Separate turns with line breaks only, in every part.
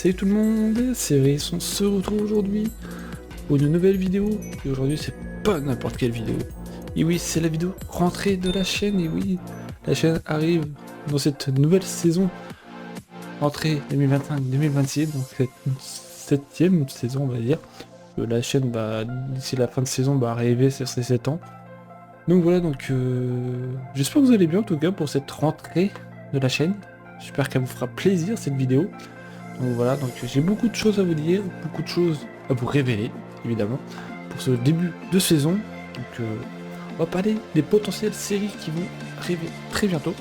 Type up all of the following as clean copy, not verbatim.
Salut tout le monde, c'est Rhys, on se retrouve aujourd'hui pour une nouvelle vidéo. Et aujourd'hui c'est pas n'importe quelle vidéo. Et oui, c'est la vidéo rentrée de la chaîne. Et oui, la chaîne arrive dans cette nouvelle saison, rentrée 2025-2026, donc cette 7ème saison on va dire. La chaîne d'ici la fin de saison va arriver sur ses 7 ans. Donc voilà, j'espère que vous allez bien en tout cas pour cette rentrée de la chaîne. J'espère qu'elle vous fera plaisir cette vidéo. Donc voilà, j'ai beaucoup de choses à vous dire, beaucoup de choses à vous révéler, évidemment, pour ce début de saison. On va parler des potentielles séries qui vont arriver très bientôt,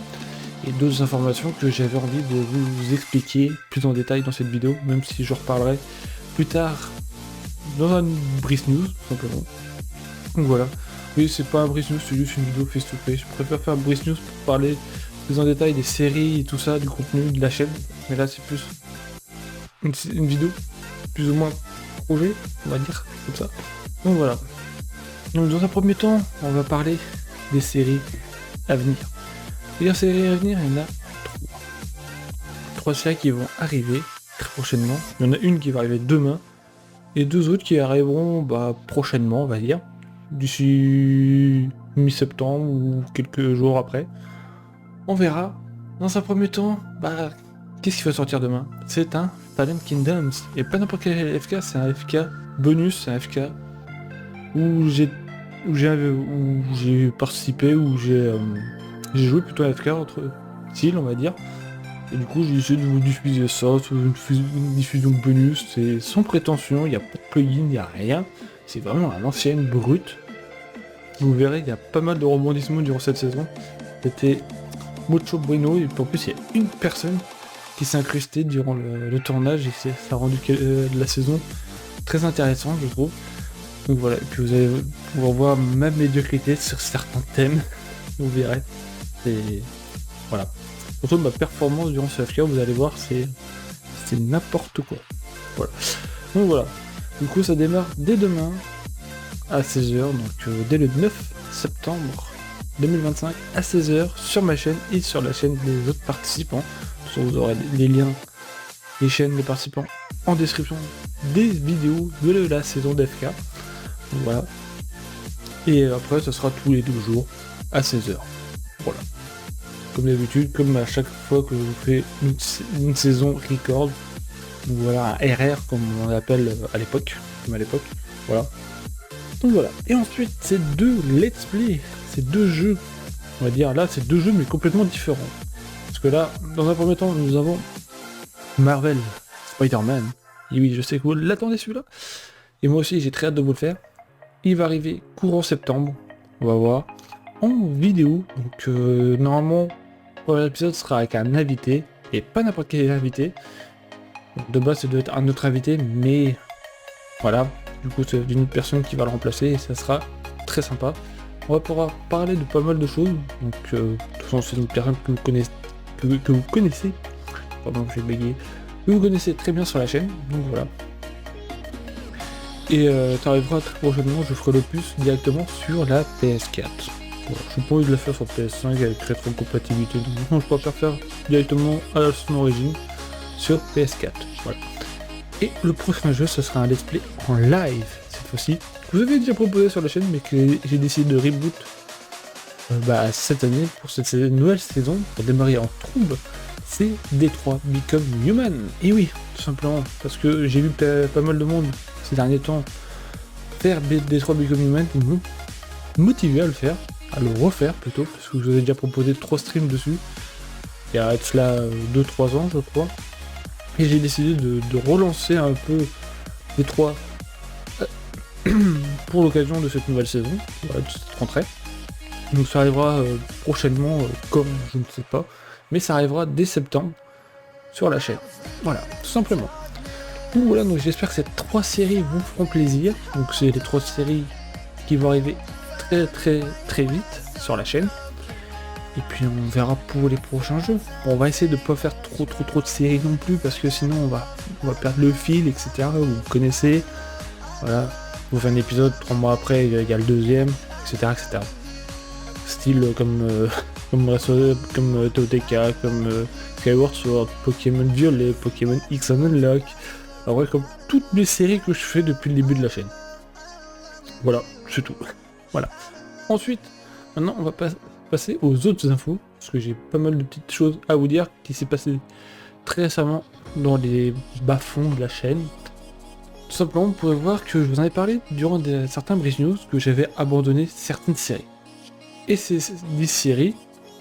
et d'autres informations que j'avais envie de vous expliquer plus en détail dans cette vidéo, même si je reparlerai plus tard dans un Brice News, tout simplement. Donc voilà, oui, c'est pas un Brice News, c'est juste une vidéo face-to-face. Je préfère faire un Brice News pour parler plus en détail des séries et tout ça, du contenu de la chaîne, mais là c'est plus une vidéo plus ou moins projet, on va dire, comme ça. Donc voilà. Donc dans un premier temps, on va parler des séries à venir. Et les séries à venir, il y en a 3 séries qui vont arriver très prochainement. Il y en a une qui va arriver demain, et 2 autres qui arriveront prochainement, on va dire, d'ici mi-septembre ou quelques jours après. On verra. Dans un premier temps, qu'est-ce qui va sortir demain? C'est un Fallen Kingdoms. Et pas n'importe quel FK, c'est un FK bonus, c'est un FK où j'ai participé, où j'ai joué plutôt à FK entre styles, on va dire. Et du coup, j'ai essayé de vous diffuser ça, une diffusion bonus. C'est sans prétention, il n'y a pas de plugin, il n'y a rien. C'est vraiment à l'ancienne, brute. Vous verrez, il y a pas mal de rebondissements durant cette saison. C'était mucho bueno, et en plus, il y a une personne qui s'est incrustée durant le tournage, et ça a rendu la saison très intéressante, je trouve. Donc voilà, et puis vous allez pouvoir voir ma médiocrité sur certains thèmes, vous verrez. Et voilà. Surtout ma performance durant ce FK, vous allez voir, c'est n'importe quoi. Voilà. Donc voilà. Du coup, ça démarre dès demain à 16h, donc dès le 9 septembre 2025 à 16h sur ma chaîne et sur la chaîne des autres participants. Vous aurez les liens, les chaînes des participants en description des vidéos de la saison d'FK. Voilà. Et après, ça sera tous les 2 jours à 16h. Voilà. Comme d'habitude, comme à chaque fois que je vous fais une saison record. Voilà, un RR comme on l'appelle à l'époque. Comme à l'époque. Voilà. Donc voilà. Et ensuite, ces 2 let's play, ces 2 jeux, on va dire là, c'est 2 jeux mais complètement différents. Parce que là, dans un premier temps, nous avons Marvel Spider-Man. Et oui, je sais que vous l'attendez celui-là. Et moi aussi, j'ai très hâte de vous le faire. Il va arriver courant septembre. On va voir. En vidéo. Donc normalement, le premier épisode sera avec un invité. Et pas n'importe quel invité. Donc, de base, ça doit être un autre invité. Mais voilà. Du coup, c'est une autre personne qui va le remplacer. Et ça sera très sympa. On va pouvoir parler de pas mal de choses. Donc, de toute façon, c'est une personne que vous connaissez. Pardon, j'ai bégayé. Que vous connaissez très bien sur la chaîne. Donc voilà. Et ça arrivera très prochainement, je ferai le plus directement sur la PS4. Voilà, je n'ai pas envie de la faire sur PS5 avec rétrocompatibilité, donc je préfère faire directement à son origine sur PS4. Voilà. Et le prochain jeu, ce sera un let's play en live cette fois-ci. Je vous avais déjà proposé sur la chaîne, mais que j'ai décidé de reboot cette année pour cette nouvelle saison, pour démarrer en trouble. C'est Detroit Become Human. Et oui, tout simplement, parce que j'ai vu pas mal de monde ces derniers temps faire Detroit Become Human, qui m'ont motivé à le faire, à le refaire plutôt, parce que je vous ai déjà proposé 3 streams dessus, il y a cela 2-3 ans je crois, et j'ai décidé de relancer un peu Detroit pour l'occasion de cette nouvelle saison, voilà, de cette rentrée. Donc ça arrivera prochainement, comme je ne sais pas, mais ça arrivera dès septembre sur la chaîne. Voilà, tout simplement. Donc voilà, donc j'espère que ces 3 séries vous feront plaisir. Donc c'est les 3 séries qui vont arriver très très très vite sur la chaîne. Et puis on verra pour les prochains jeux. On va essayer de ne pas faire trop de séries non plus, parce que sinon on va perdre le fil, etc. Vous connaissez. Voilà, vous faites un épisode, 3 mois après, il y a le deuxième, etc. Style comme comme TOTK, comme Skyward Sword, Pokémon Violet, Pokémon X and Unlock, en vrai comme toutes les séries que je fais depuis le début de la chaîne. Voilà, c'est tout. Voilà. Ensuite, maintenant on va passer aux autres infos, parce que j'ai pas mal de petites choses à vous dire qui s'est passé très récemment dans les bas-fonds de la chaîne. Tout simplement, vous pouvez voir que je vous en ai parlé durant certains Bridge News que j'avais abandonné certaines séries. Et ces 10 séries,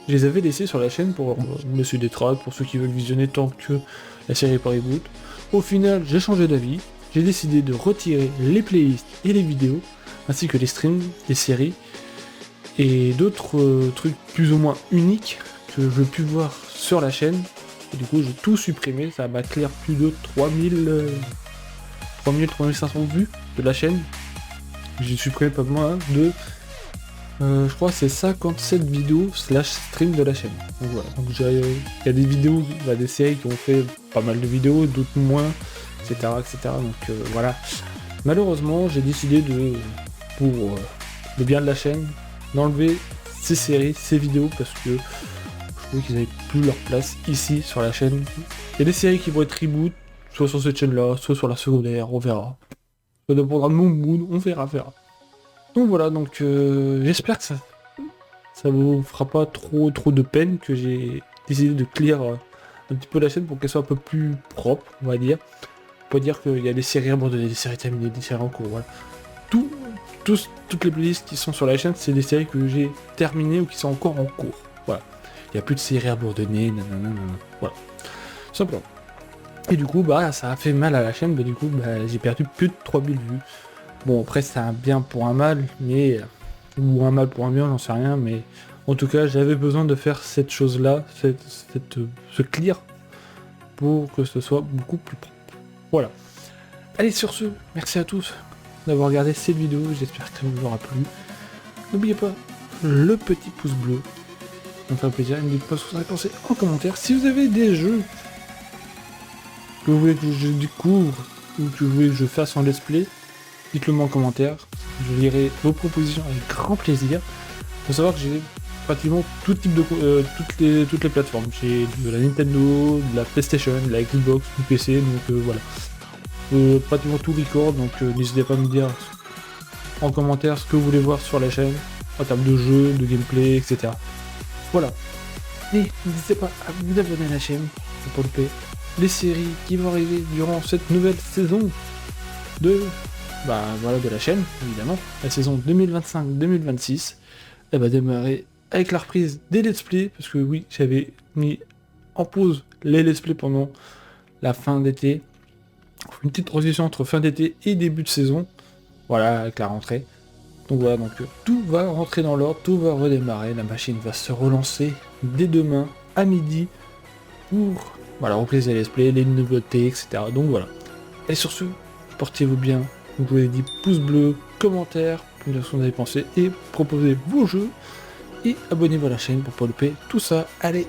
je les avais laissées sur la chaîne pour me suivre des trades, pour ceux qui veulent visionner tant que la série est pas reboot. Au final, j'ai changé d'avis, j'ai décidé de retirer les playlists et les vidéos, ainsi que les streams, les séries, et d'autres trucs plus ou moins uniques que je veux plus voir sur la chaîne. Et du coup, j'ai tout supprimé, ça m'a clair plus de 3500 vues de la chaîne. J'ai supprimé pas moins de... je crois que c'est 57 vidéos slash stream de la chaîne. Donc voilà, donc il y a des vidéos, des séries qui ont fait pas mal de vidéos, d'autres moins, etc. Donc voilà. Malheureusement, j'ai décidé pour le bien de la chaîne, d'enlever ces séries, ces vidéos, parce que je trouvais qu'ils n'avaient plus leur place ici sur la chaîne. Il y a des séries qui vont être reboot, soit sur cette chaîne-là, soit sur la secondaire, on verra. Ça dépendra de mon mood, on verra. Donc voilà, donc j'espère que ça vous fera pas trop de peine, que j'ai décidé de clear un petit peu la chaîne pour qu'elle soit un peu plus propre, on va dire. On peut dire qu'il y a des séries abandonnées, des séries terminées, des séries en cours, voilà. Toutes les playlists qui sont sur la chaîne, c'est des séries que j'ai terminées ou qui sont encore en cours. Voilà. Il n'y a plus de séries abandonnées, nanana, voilà. Simplement. Et du coup, ça a fait mal à la chaîne, du coup, j'ai perdu plus de 3000 vues. Bon, après, c'est un bien pour un mal, mais... ou un mal pour un bien, j'en sais rien, mais... En tout cas, j'avais besoin de faire cette chose-là, ce clear, pour que ce soit beaucoup plus propre. Voilà. Allez, sur ce, merci à tous d'avoir regardé cette vidéo, j'espère que ça vous aura plu. N'oubliez pas le petit pouce bleu, ça me fait plaisir, et n'oubliez pas ce que vous en avez pensé en commentaire. Si vous avez des jeux que vous voulez que je découvre, ou que vous voulez que je fasse en let's play, dites-le moi en commentaire, je lirai vos propositions avec grand plaisir. Il faut savoir que j'ai pratiquement tout type de toutes les plateformes. J'ai de la Nintendo, de la PlayStation, de la Xbox, du PC, donc voilà. Pratiquement tout record, donc n'hésitez pas à me dire en commentaire ce que vous voulez voir sur la chaîne, en termes de jeu, de gameplay, etc. Voilà. Et n'hésitez pas à vous abonner à la chaîne pour pas louper les séries qui vont arriver durant cette nouvelle saison de la chaîne, évidemment. La saison 2025-2026, elle va démarrer avec la reprise des let's play, parce que oui, j'avais mis en pause les let's play pendant la fin d'été. Une petite transition entre fin d'été et début de saison, voilà, avec la rentrée. Donc voilà, donc tout va rentrer dans l'ordre, tout va redémarrer, la machine va se relancer dès demain à midi pour replacer les let's play, les nouveautés, etc. Donc voilà. Et sur ce, portez-vous bien, vous pouvez dire pouce bleu, commentaire, pour dire ce que vous avez pensé, et proposez vos jeux, et abonnez-vous à la chaîne pour pas louper tout ça. Allez,